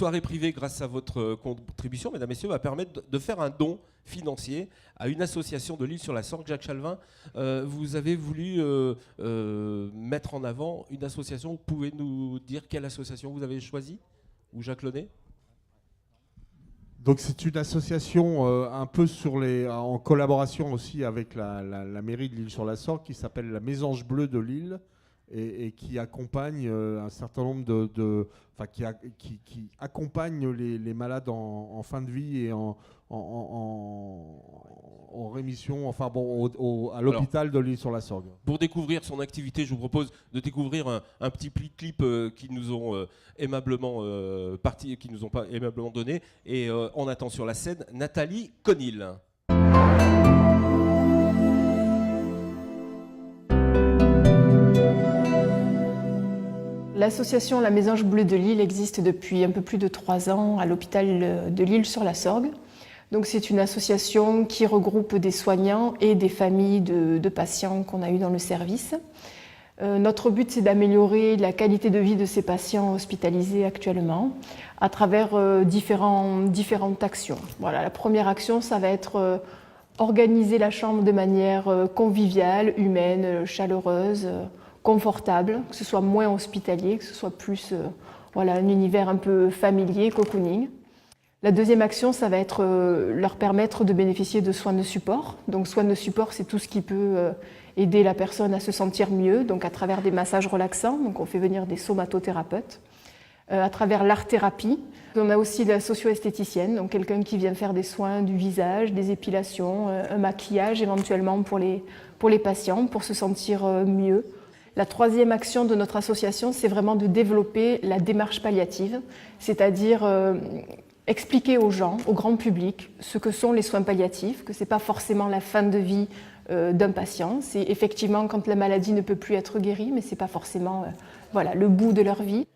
soirée privée, grâce à votre contribution, mesdames, messieurs, va permettre de faire un don financier à une association de l'Île-sur-la-Sorgue. Jacques Chalvin, vous avez voulu mettre en avant une association. Vous pouvez nous dire quelle association vous avez choisie? Ou Jacques Launay? Donc c'est une association un peu en collaboration aussi avec la mairie de l'Île-sur-la-Sorgue qui s'appelle la Mésange Bleue de Lille et qui accompagne un certain nombre qui accompagne les malades en fin de vie et en rémission, à l'hôpital de l'Île-sur-la-Sorgue. Pour découvrir son activité, je vous propose de découvrir un petit clip qu'ils nous ont aimablement donné. Et on attend sur la scène Nathalie Conil. L'association La Mésange Bleue de Lille existe depuis un peu plus de 3 ans à l'hôpital de Lille-sur-la-Sorgue. Donc c'est une association qui regroupe des soignants et des familles de patients qu'on a eu dans le service. Notre but, c'est d'améliorer la qualité de vie de ces patients hospitalisés actuellement à travers différentes actions. Voilà, la première action, ça va être organiser la chambre de manière conviviale, humaine, chaleureuse, confortable, que ce soit moins hospitalier, que ce soit plus un univers un peu familier, cocooning. La deuxième action, ça va être leur permettre de bénéficier de soins de support. Donc soins de support, c'est tout ce qui peut aider la personne à se sentir mieux, donc à travers des massages relaxants, donc on fait venir des somatothérapeutes, à travers l'art-thérapie. On a aussi la socio-esthéticienne, donc quelqu'un qui vient faire des soins du visage, des épilations, un maquillage éventuellement pour les patients, pour se sentir mieux. La troisième action de notre association, c'est vraiment de développer la démarche palliative, c'est-à-dire expliquer aux gens, au grand public, ce que sont les soins palliatifs, que ce n'est pas forcément la fin de vie d'un patient, c'est effectivement quand la maladie ne peut plus être guérie, mais ce n'est pas forcément le bout de leur vie.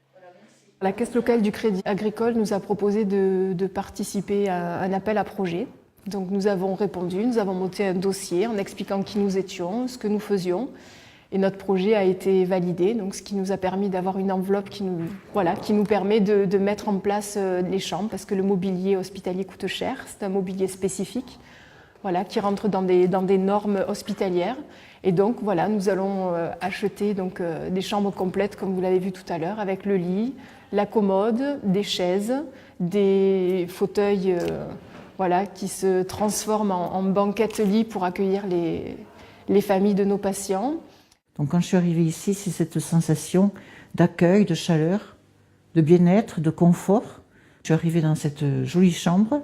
La Caisse locale du Crédit Agricole nous a proposé de participer à un appel à projet. Donc nous avons répondu, nous avons monté un dossier en expliquant qui nous étions, ce que nous faisions. Et notre projet a été validé, donc ce qui nous a permis d'avoir une enveloppe qui nous permet de mettre en place les chambres, parce que le mobilier hospitalier coûte cher, c'est un mobilier spécifique, qui rentre dans des normes hospitalières. Et donc nous allons acheter des chambres complètes, comme vous l'avez vu tout à l'heure, avec le lit, la commode, des chaises, des fauteuils qui se transforment en banquette-lit pour accueillir les familles de nos patients. Donc quand je suis arrivée ici, c'est cette sensation d'accueil, de chaleur, de bien-être, de confort. Je suis arrivée dans cette jolie chambre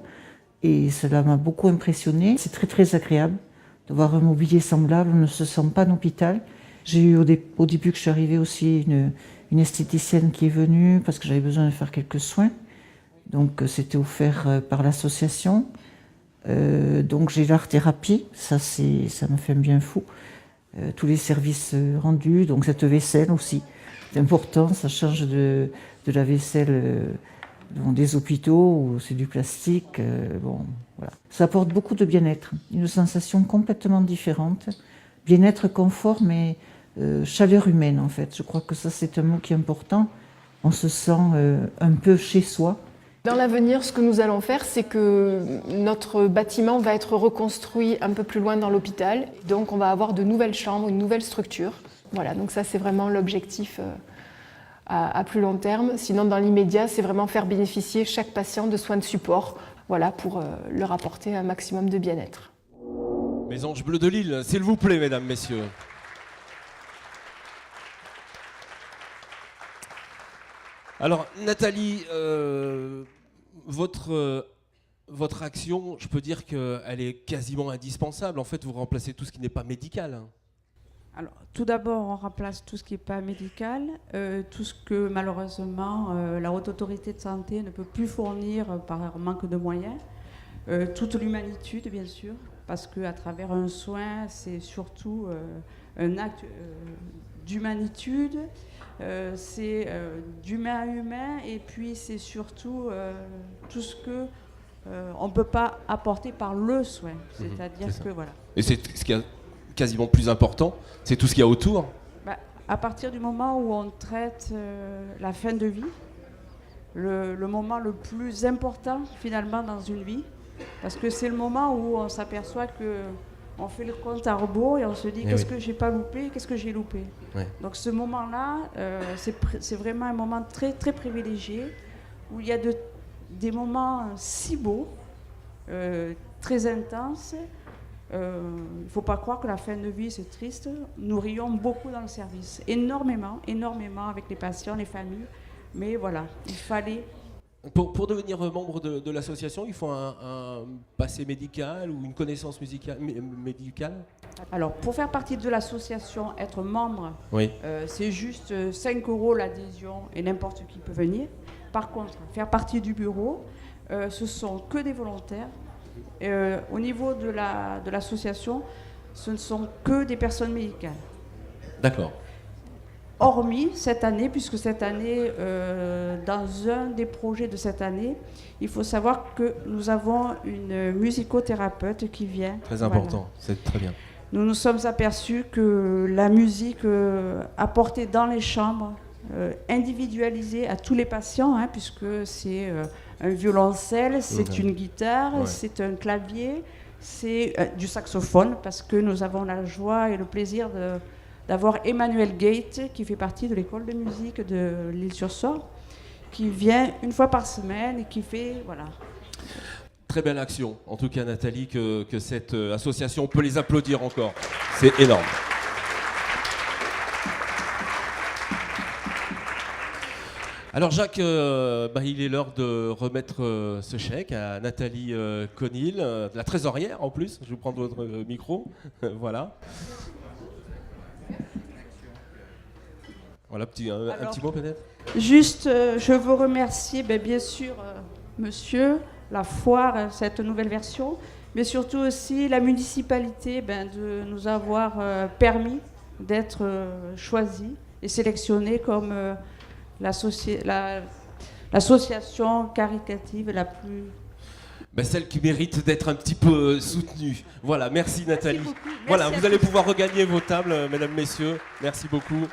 et cela m'a beaucoup impressionnée. C'est très très agréable de voir un mobilier semblable, on ne se sent pas en hôpital. J'ai eu au début que je suis arrivée aussi une esthéticienne qui est venue parce que j'avais besoin de faire quelques soins. Donc c'était offert par l'association. Donc j'ai l'art-thérapie, ça m'a fait un bien fou. Tous les services rendus, donc cette vaisselle aussi, c'est important, ça change de la vaisselle des hôpitaux où c'est du plastique. Ça apporte beaucoup de bien-être, une sensation complètement différente, bien-être, confort, mais chaleur humaine en fait. Je crois que ça c'est un mot qui est important, on se sent un peu chez soi. Dans l'avenir, ce que nous allons faire, c'est que notre bâtiment va être reconstruit un peu plus loin dans l'hôpital. Donc on va avoir de nouvelles chambres, une nouvelle structure. Voilà, donc ça c'est vraiment l'objectif à plus long terme. Sinon, dans l'immédiat, c'est vraiment faire bénéficier chaque patient de soins de support, pour leur apporter un maximum de bien-être. Mésange Bleue de Lille, s'il vous plaît, mesdames, messieurs. Alors, Nathalie, votre action, je peux dire qu'elle est quasiment indispensable. En fait, vous remplacez tout ce qui n'est pas médical. Alors, tout d'abord, on remplace tout ce qui n'est pas médical, tout ce que malheureusement la Haute Autorité de Santé ne peut plus fournir par manque de moyens. Toute l'humanitude, bien sûr, parce qu'à travers un soin, c'est surtout un acte d'humanitude. C'est d'humain à humain, et puis c'est surtout tout ce que on ne peut pas apporter par le soin. C'est-à-dire que voilà. Et c'est ce qui est quasiment plus important, c'est tout ce qu'il y a autour. À partir du moment où on traite la fin de vie, le moment le plus important finalement dans une vie, parce que c'est le moment où on s'aperçoit qu'on fait le compte à rebours et on se dit qu'est-ce que j'ai pas loupé, qu'est-ce que j'ai loupé. Ouais. Donc ce moment-là, c'est vraiment un moment très, très privilégié, où il y a des moments si beaux, très intenses. Il ne faut pas croire que la fin de vie, c'est triste. Nous rions beaucoup dans le service, énormément avec les patients, les familles. Mais voilà, il fallait... Pour devenir membre de l'association, il faut un passé médical ou une connaissance médicale? Alors, pour faire partie de l'association, être membre, Oui. c'est juste 5 € l'adhésion et n'importe qui peut venir. Par contre, faire partie du bureau, ce sont que des volontaires. Au niveau de l'association, ce ne sont que des personnes médicales. D'accord. Hormis cette année, puisque cette année, dans un des projets de cette année, il faut savoir que nous avons une musicothérapeute qui vient. Très important, c'est très bien. Nous nous sommes aperçus que la musique apportée dans les chambres, individualisée à tous les patients, hein, puisque c'est un violoncelle, c'est une guitare, c'est un clavier, c'est du saxophone, parce que nous avons la joie et le plaisir d'avoir Emmanuel Gate, qui fait partie de l'école de musique de l'Île-sur-Sorgue, qui vient une fois par semaine et qui fait... Voilà. Très belle action, en tout cas Nathalie, que cette association, on peut les applaudir encore. C'est énorme. Alors Jacques, il est l'heure de remettre ce chèque à Nathalie Conil, la trésorière en plus. Je vais prendre votre micro. Voilà. Voilà, un petit mot peut-être. Juste, je veux remercier bien sûr monsieur, la foire, cette nouvelle version, mais surtout aussi la municipalité de nous avoir permis d'être choisis et sélectionnés comme l'association caritative la plus... Celle qui mérite d'être un petit peu soutenue. Voilà, merci Nathalie. Merci beaucoup. Merci voilà, à vous allez tous. pouvoir regagner vos tables, mesdames, messieurs. Merci beaucoup.